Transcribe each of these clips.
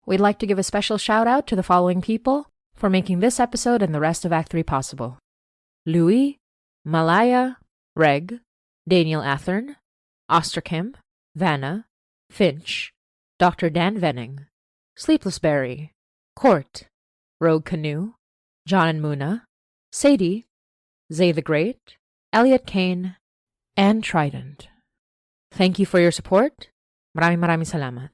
We'd like to give a special shout out to the following people for making this episode and the rest of Act 3 possible: Louis, Malaya, Reg, Daniel Athern, Osterkim, Vanna, Finch, Dr. Dan Venning, Sleepless Berry, Court, Rogue Canoe, John and Muna, Sadie, Zay the Great, Elliot Kane, and Trident. Thank you for your support. Maraming salamat.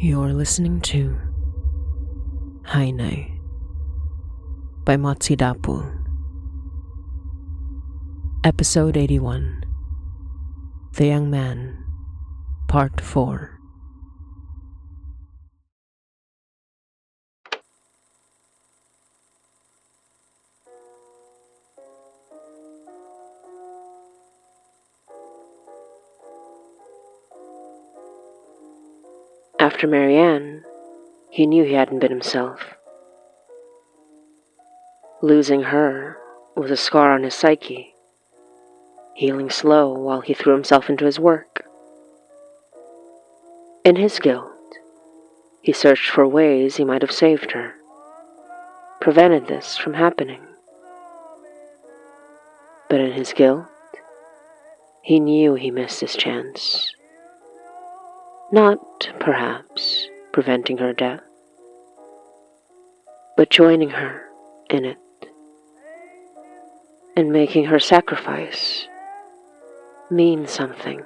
You're listening to Rainin by Motsi Dapul. Episode 81, The Young Man, Part 4. After Marianne, he knew he hadn't been himself. Losing her was a scar on his psyche, healing slow while he threw himself into his work. In his guilt, he searched for ways he might have saved her, prevented this from happening. But in his guilt, he knew he missed his chance. Not, perhaps, preventing her death, but joining her in it, and making her sacrifice mean something.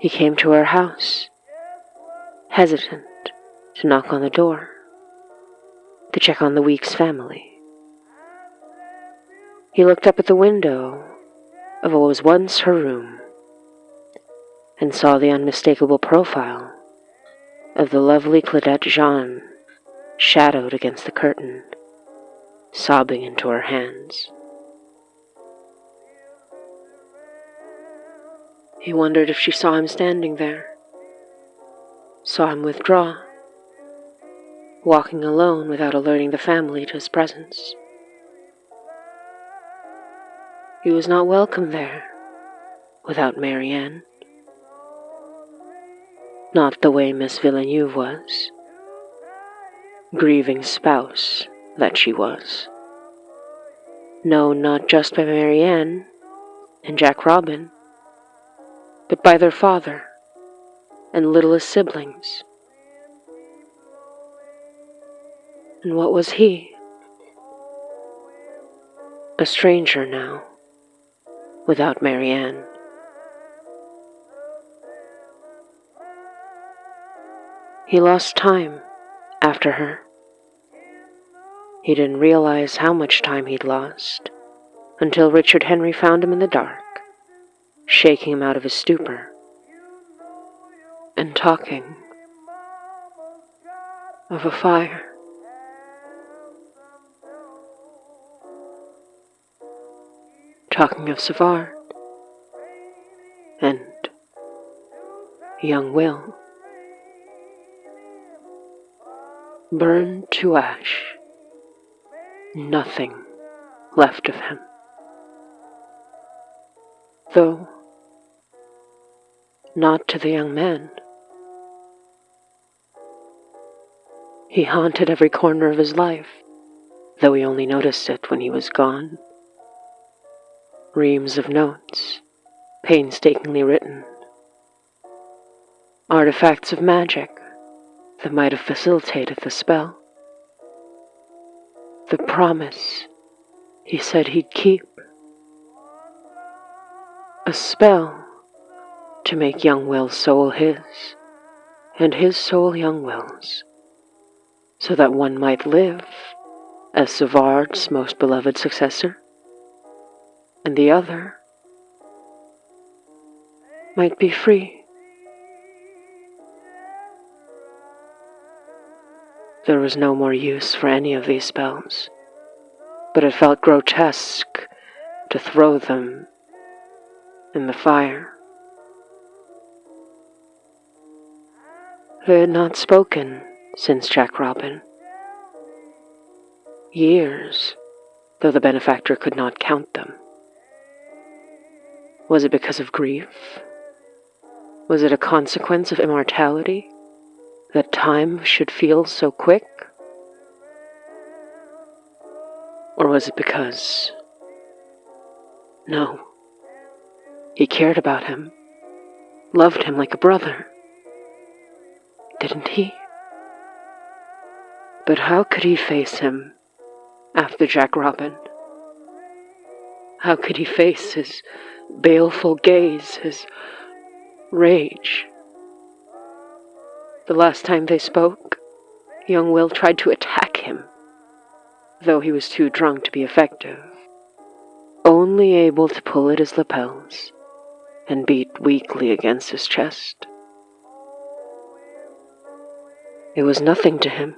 He came to her house, hesitant to knock on the door, to check on the Weeks family. He looked up at the window of what was once her room, and saw the unmistakable profile of the lovely Claudette Jean shadowed against the curtain, sobbing into her hands. He wondered if she saw him standing there, saw him withdraw, walking alone without alerting the family to his presence. He was not welcome there without Marianne. Not the way Miss Villeneuve was, grieving spouse that she was. No, not just by Marianne and Jack Robin, but by their father and littlest siblings. And what was he? A stranger now, without Marianne. He lost time after her. He didn't realize how much time he'd lost until Richard Henry found him in the dark, shaking him out of his stupor and talking of a fire. Talking of Savard and young Will. Burned to ash, nothing left of him. Though not to the young man. He haunted every corner of his life, though he only noticed it when he was gone. Reams of notes, painstakingly written. Artifacts of magic that might have facilitated the spell. The promise he said he'd keep. A spell to make young Will's soul his, and his soul young Will's, so that one might live as Savard's most beloved successor, and the other might be free. There was no more use for any of these spells, but it felt grotesque to throw them in the fire. They had not spoken since Jack Robin. Years, though the benefactor could not count them. Was it because of grief? Was it a consequence of immortality, that time should feel so quick? Or was it because... No, he cared about him, loved him like a brother. Didn't he? But how could he face him after Jack Robin? How could he face his baleful gaze, his rage? The last time they spoke, young Will tried to attack him, though he was too drunk to be effective, only able to pull at his lapels and beat weakly against his chest. It was nothing to him,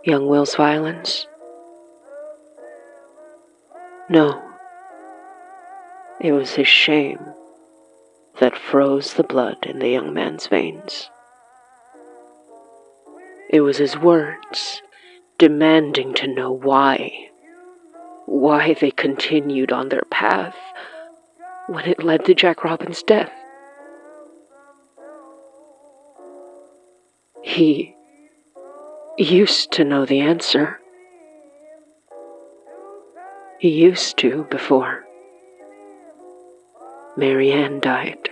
young Will's violence. No, it was his shame that froze the blood in the young man's veins. It was his words demanding to know why they continued on their path when it led to Jack Robin's death. He used to know the answer. He used to before Marianne died.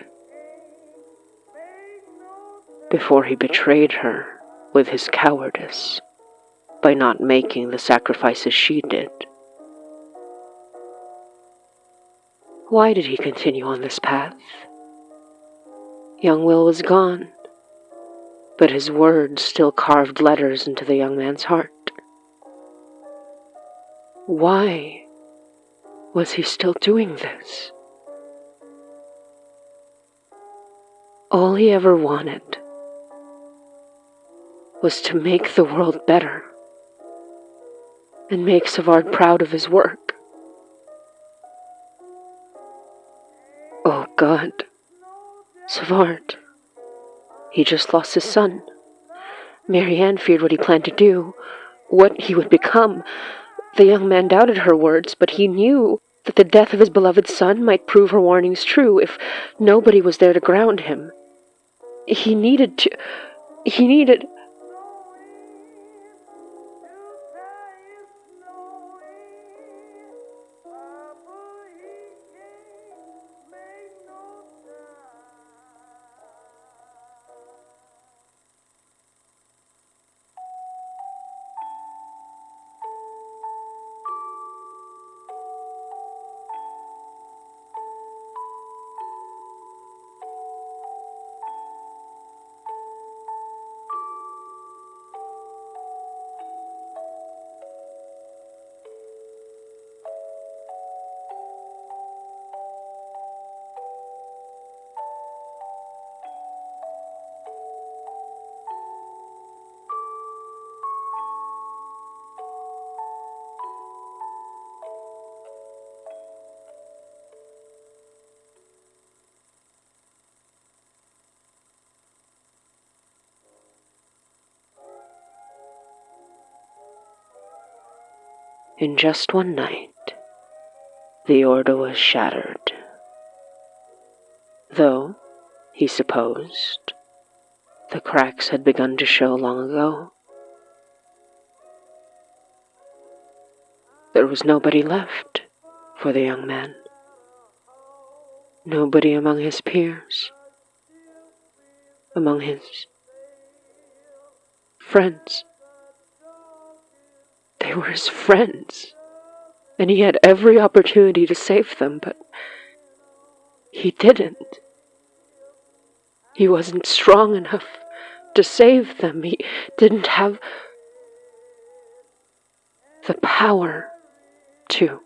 Before he betrayed her with his cowardice by not making the sacrifices she did. Why did he continue on this path? Young Will was gone, but his words still carved letters into the young man's heart. Why was he still doing this? All he ever wanted was to make the world better and make Savard proud of his work. Oh God, Savard. He just lost his son. Marianne feared what he planned to do, what he would become. The young man doubted her words, but he knew that the death of his beloved son might prove her warnings true if nobody was there to ground him. He needed... In just one night, the order was shattered. Though, he supposed, the cracks had begun to show long ago. There was nobody left for the young man. Nobody among his peers, among his friends. They were his friends, and he had every opportunity to save them, but he didn't. He wasn't strong enough to save them. He didn't have the power to.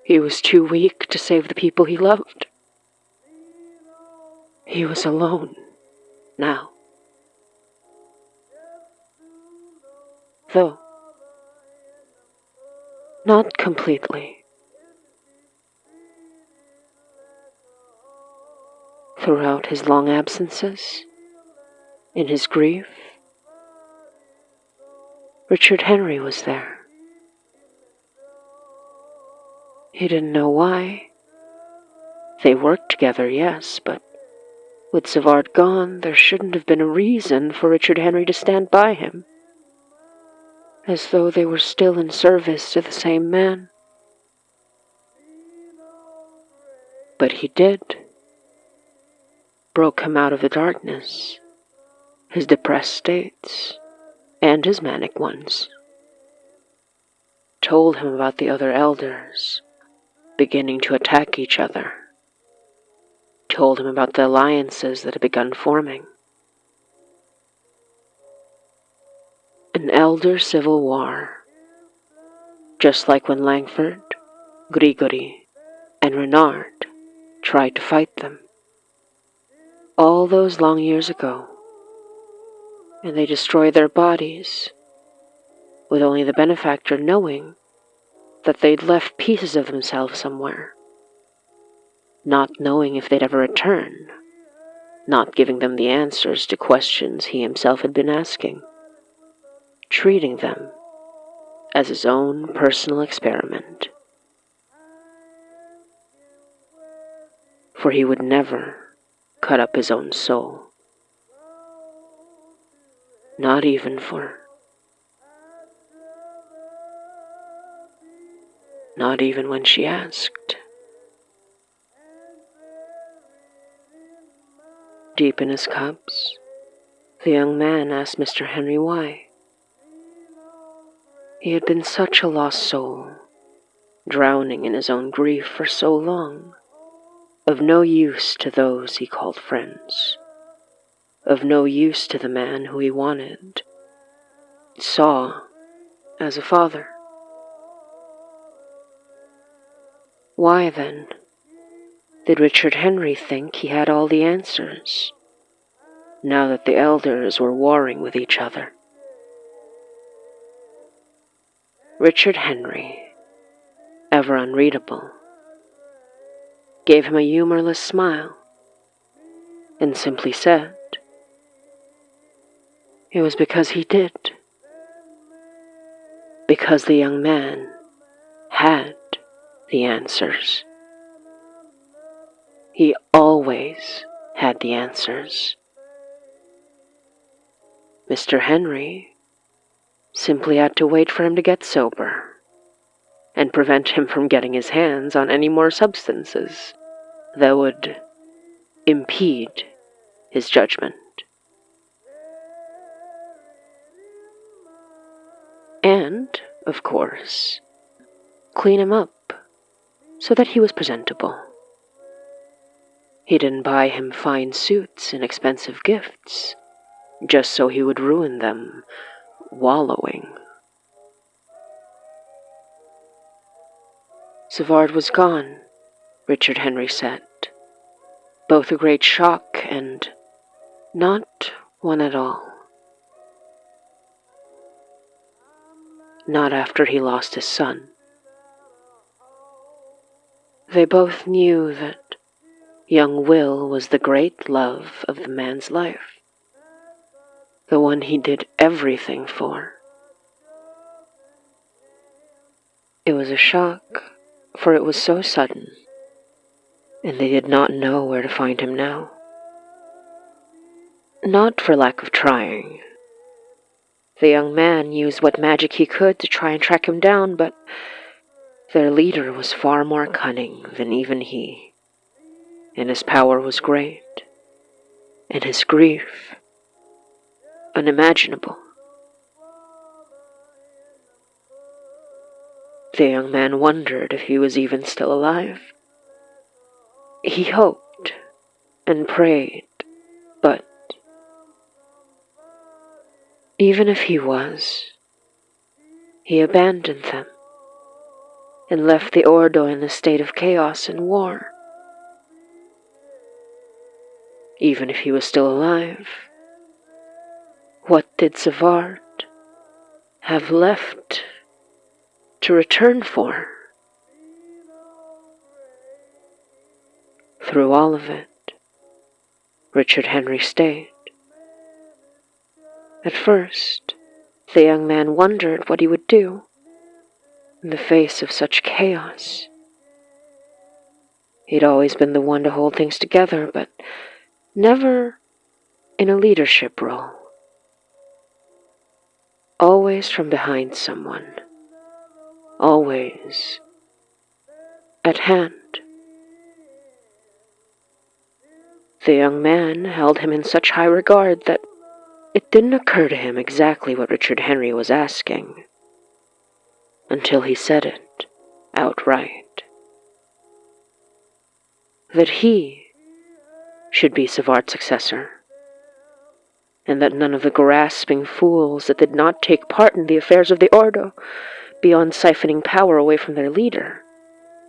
He was too weak to save the people he loved. He was alone now. Though, not completely. Throughout his long absences, in his grief, Richard Henry was there. He didn't know why. They worked together, yes, but with Savard gone, there shouldn't have been a reason for Richard Henry to stand by him, as though they were still in service to the same man. But he did. Broke him out of the darkness, his depressed states, and his manic ones. Told him about the other elders, beginning to attack each other. Told him about the alliances that had begun forming. An elder civil war, just like when Langford, Grigori, and Renard tried to fight them. All those long years ago, and they destroyed their bodies, with only the benefactor knowing that they'd left pieces of themselves somewhere, not knowing if they'd ever return, not giving them the answers to questions he himself had been asking, treating them as his own personal experiment. For he would never cut up his own soul. Not even when she asked. Deep in his cups, the young man asked Mr. Henry why. He had been such a lost soul, drowning in his own grief for so long, of no use to those he called friends, of no use to the man who he wanted, saw as a father. Why, then, did Richard Henry think he had all the answers, now that the elders were warring with each other? Richard Henry, ever unreadable, gave him a humorless smile and simply said, it was because he did. Because the young man had the answers. He always had the answers. Mr. Henry simply had to wait for him to get sober and prevent him from getting his hands on any more substances that would impede his judgment. And, of course, clean him up so that he was presentable. He didn't buy him fine suits and expensive gifts just so he would ruin them wallowing. Savard was gone, Richard Henry said, both a great shock and not one at all. Not after he lost his son. They both knew that young Will was the great love of the man's life, the one he did everything for. It was a shock, for it was so sudden, and they did not know where to find him now. Not for lack of trying. The young man used what magic he could to try and track him down, but their leader was far more cunning than even he, and his power was great, and his grief unimaginable. The young man wondered if he was even still alive. He hoped and prayed, but even if he was, he abandoned them and left the Ordo in a state of chaos and war. Even if he was still alive, what did Savard have left to return for? Through all of it, Richard Henry stayed. At first, the young man wondered what he would do in the face of such chaos. He'd always been the one to hold things together, but never in a leadership role. Always from behind someone. Always at hand. The young man held him in such high regard that it didn't occur to him exactly what Richard Henry was asking, until he said it outright. That he should be Savard's successor, and that none of the grasping fools that did not take part in the affairs of the Ordo, beyond siphoning power away from their leader,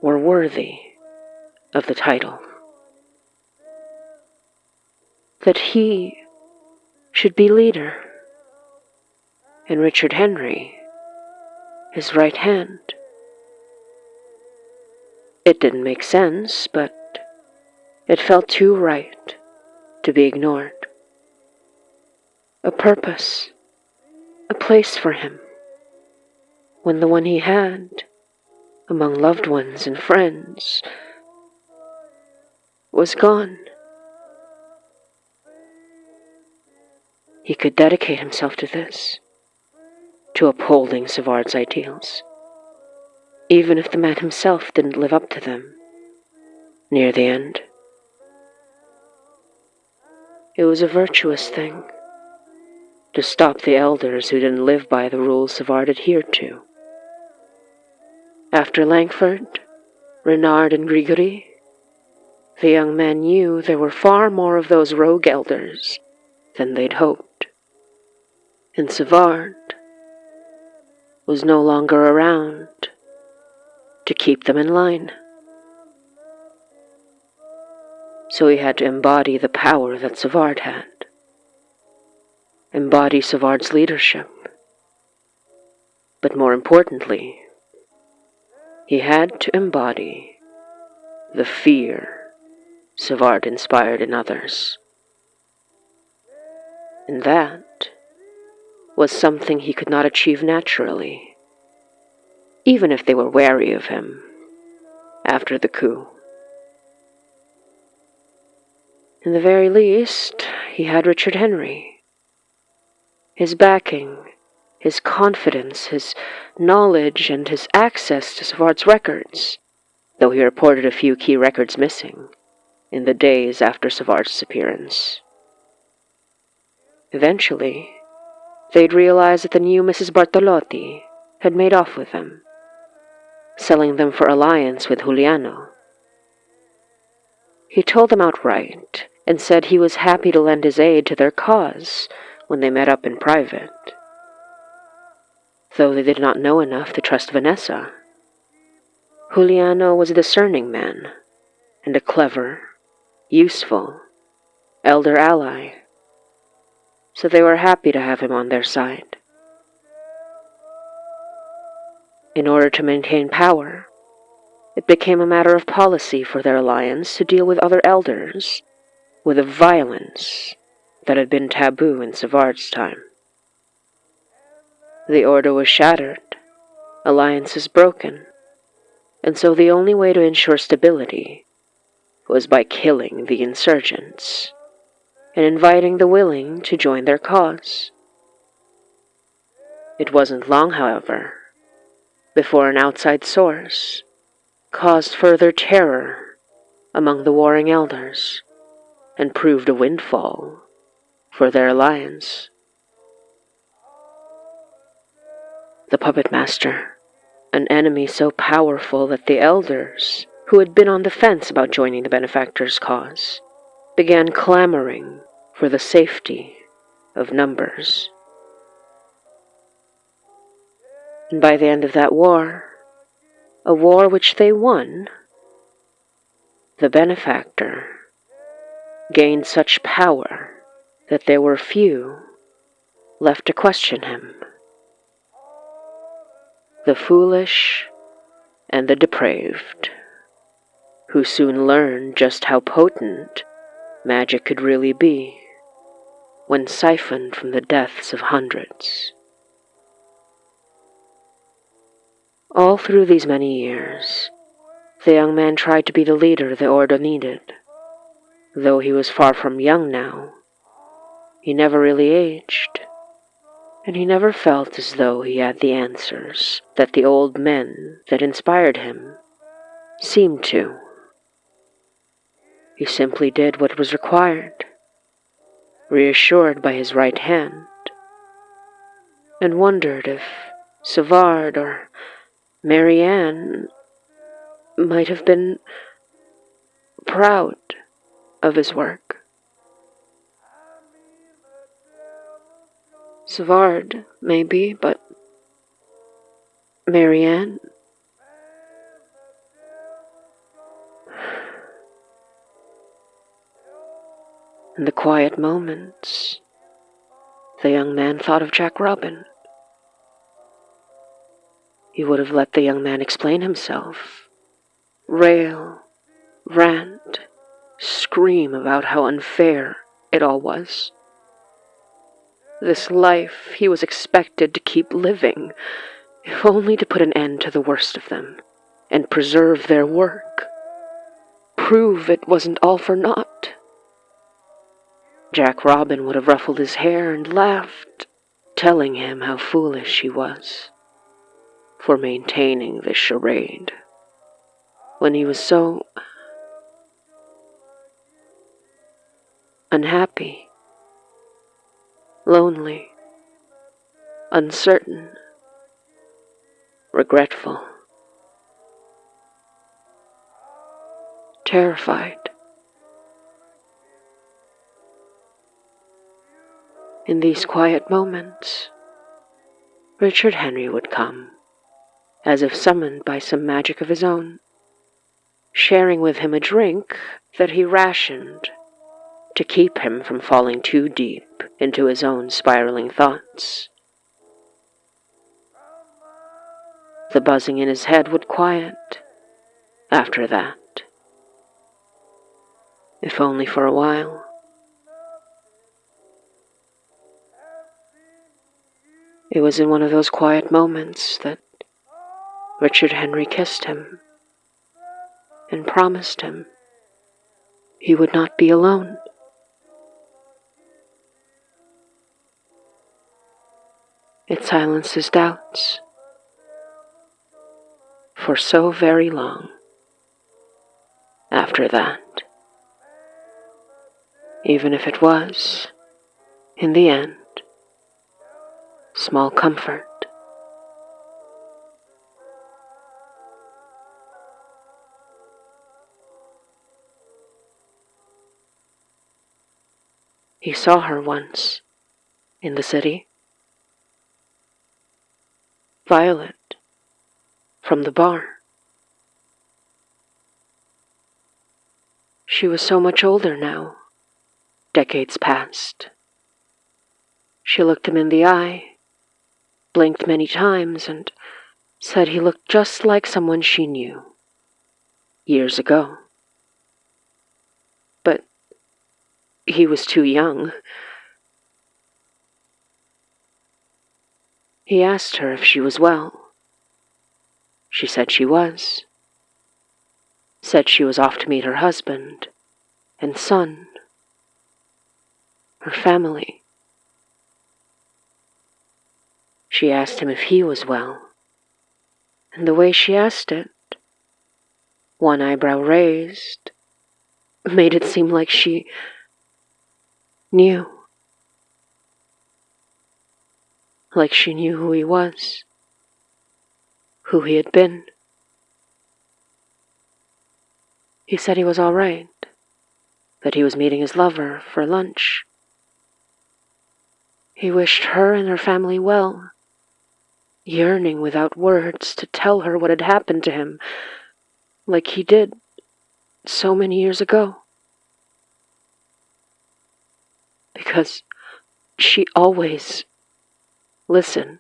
were worthy of the title. That he should be leader, and Richard Henry his right hand. It didn't make sense, but it felt too right to be ignored. A purpose, a place for him, when the one he had, among loved ones and friends, was gone. He could dedicate himself to this, to upholding Savard's ideals, even if the man himself didn't live up to them near the end. It was a virtuous thing to stop the elders who didn't live by the rules Savard adhered to. After Langford, Renard, and Grigory, the young man knew there were far more of those rogue elders than they'd hoped, and Savard was no longer around to keep them in line. So he had to embody the power that Savard had, embody Savard's leadership, but more importantly, he had to embody the fear Savard inspired in others. And that was something he could not achieve naturally, even if they were wary of him after the coup. In the very least, he had Richard Henry. His backing, his confidence, his knowledge, and his access to Savard's records, though he reported a few key records missing in the days after Savard's disappearance. Eventually, they'd realize that the new Mrs. Bartolotti had made off with them, selling them for alliance with Juliano. He told them outright and said he was happy to lend his aid to their cause when they met up in private, though they did not know enough to trust Vanessa. Juliano was a discerning man and a clever, useful, elder ally, so they were happy to have him on their side. In order to maintain power, it became a matter of policy for their alliance to deal with other elders with a violence that had been taboo in Savard's time. The order was shattered, alliances broken, and so the only way to ensure stability was by killing the insurgents and inviting the willing to join their cause. It wasn't long, however, before an outside source caused further terror among the warring elders and proved a windfall for their alliance. The puppet master, an enemy so powerful that the elders, who had been on the fence about joining the benefactor's cause, began clamoring for the safety of numbers. And by the end of that war, a war which they won, the benefactor gained such power that there were few left to question him. The foolish and the depraved, who soon learned just how potent magic could really be when siphoned from the deaths of hundreds. All through these many years, the young man tried to be the leader the order needed. Though he was far from young now, he never really aged, and he never felt as though he had the answers that the old men that inspired him seemed to. He simply did what was required, reassured by his right hand, and wondered if Savard or Marianne might have been proud of his work. Savard, maybe, but Marianne? In the quiet moments, the young man thought of Jack Robin. He would have let the young man explain himself, rail, rant, scream about how unfair it all was. This life he was expected to keep living, if only to put an end to the worst of them, and preserve their work, prove it wasn't all for naught. Jack Robin would have ruffled his hair and laughed, telling him how foolish he was for maintaining this charade, when he was so unhappy, lonely, uncertain, regretful, terrified. In these quiet moments, Richard Henry would come, as if summoned by some magic of his own, sharing with him a drink that he rationed to keep him from falling too deep into his own spiraling thoughts. The buzzing in his head would quiet after that, if only for a while. It was in one of those quiet moments that Richard Henry kissed him and promised him he would not be alone. It silenced his doubts for so very long after that, even if it was, in the end, small comfort. He saw her once in the city. Violet, from the bar. She was so much older now, decades past. She looked him in the eye, blinked many times, and said he looked just like someone she knew, years ago. But he was too young. He asked her if she was well. She said she was. Said she was off to meet her husband and son, her family. She asked him if he was well, and the way she asked it, one eyebrow raised, made it seem like she knew. Like she knew who he was, who he had been. He said he was all right, that he was meeting his lover for lunch. He wished her and her family well, yearning without words to tell her what had happened to him, like he did so many years ago. Because she always listened.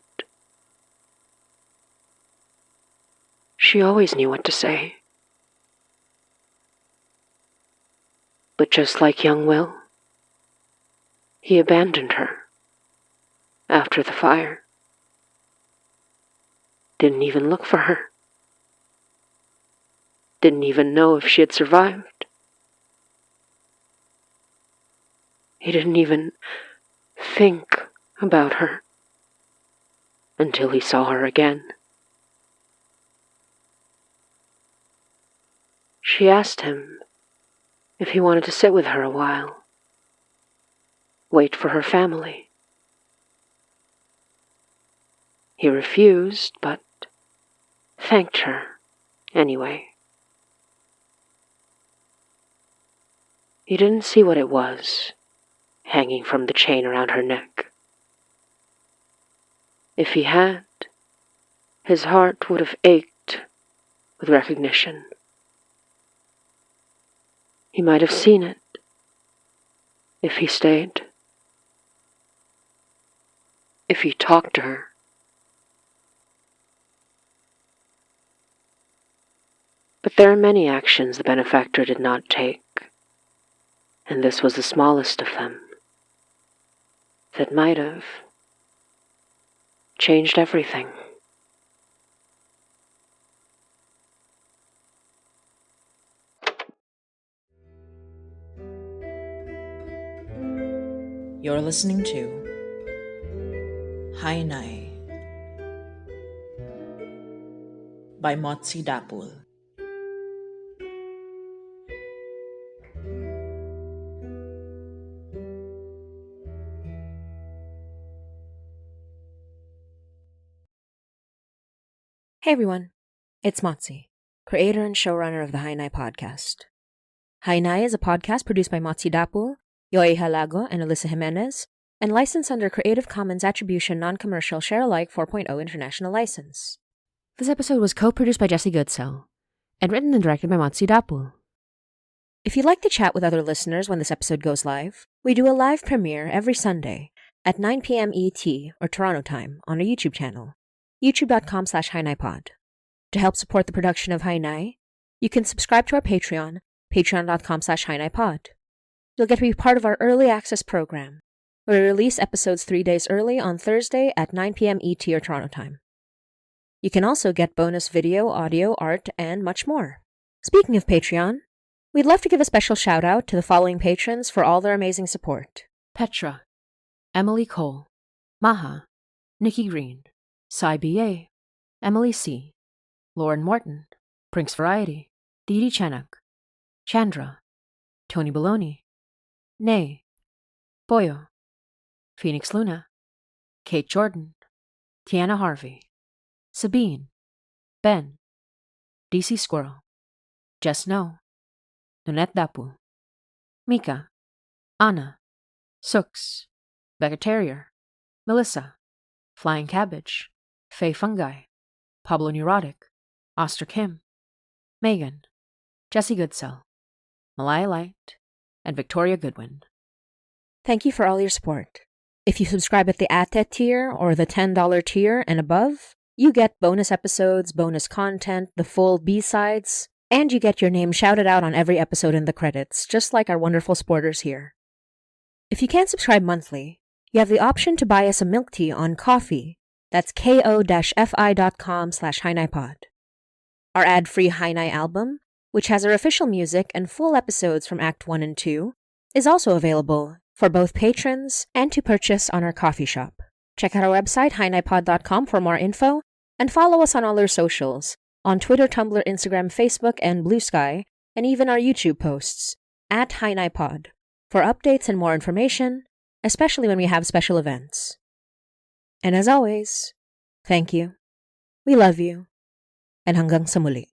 She always knew what to say. But just like young Will, he abandoned her after the fire. Didn't even look for her. Didn't even know if she had survived. He didn't even think about her until he saw her again. She asked him if he wanted to sit with her a while, wait for her family. He refused, but thanked her anyway. He didn't see what it was hanging from the chain around her neck. If he had, his heart would have ached with recognition. He might have seen it if he stayed, if he talked to her. But there are many actions the benefactor did not take, and this was the smallest of them, that might have changed everything. You're listening to Hainai by Motsi Dapul. Hey everyone, it's Motsi, creator and showrunner of the Hainai podcast. Hainai is a podcast produced by Motsi Dapul, Yoy Halago, and Alyssa Jimenez, and licensed under Creative Commons Attribution Non-Commercial Share-alike 4.0 International License. This episode was co-produced by Jessie Goodsell, and written and directed by Motsi Dapul. If you'd like to chat with other listeners when this episode goes live, we do a live premiere every Sunday at 9 p.m. ET, or Toronto time, on our YouTube channel, youtube.com/HainaiPod. To help support the production of Hainai, you can subscribe to our Patreon, patreon.com/HainaiPod. You'll get to be part of our early access program, where we release episodes 3 days early on Thursday at 9 p.m. ET or Toronto time. You can also get bonus video, audio, art, and much more. Speaking of Patreon, we'd love to give a special shout out to the following patrons for all their amazing support: Petra, Emily Cole, Maha, Nikki Green, Cy B.A., Emily C., Lauren Morton, Prinks Variety, Dee Dee Chenak, Chandra, Tony Baloney, Nay, Boyo, Phoenix Luna, Kate Jordan, Tiana Harvey, Sabine, Ben, DC Squirrel, Jess No, Nonette Dapu, Mika, Anna, Sooks, Becca Terrier, Melissa, Flying Cabbage, Faye Fungi, Pablo Neurotic, Oster Kim, Megan, Jessie Goodsell, Malaya Light, and Victoria Goodwin. Thank you for all your support. If you subscribe at the ATET tier or the $10 tier and above, you get bonus episodes, bonus content, the full B-sides, and you get your name shouted out on every episode in the credits, just like our wonderful supporters here. If you can't subscribe monthly, you have the option to buy us a milk tea on Ko-fi. That's ko-fi.com/HainaiPod. Our ad-free Hainai album, which has our official music and full episodes from Act 1 and 2, is also available for both patrons and to purchase on our coffee shop. Check out our website, HainaiPod.com, for more info, and follow us on all our socials, on Twitter, Tumblr, Instagram, Facebook, and Blue Sky, and even our YouTube posts, at HainaiPod, for updates and more information, especially when we have special events. And as always, thank you, we love you, and hanggang sa muli.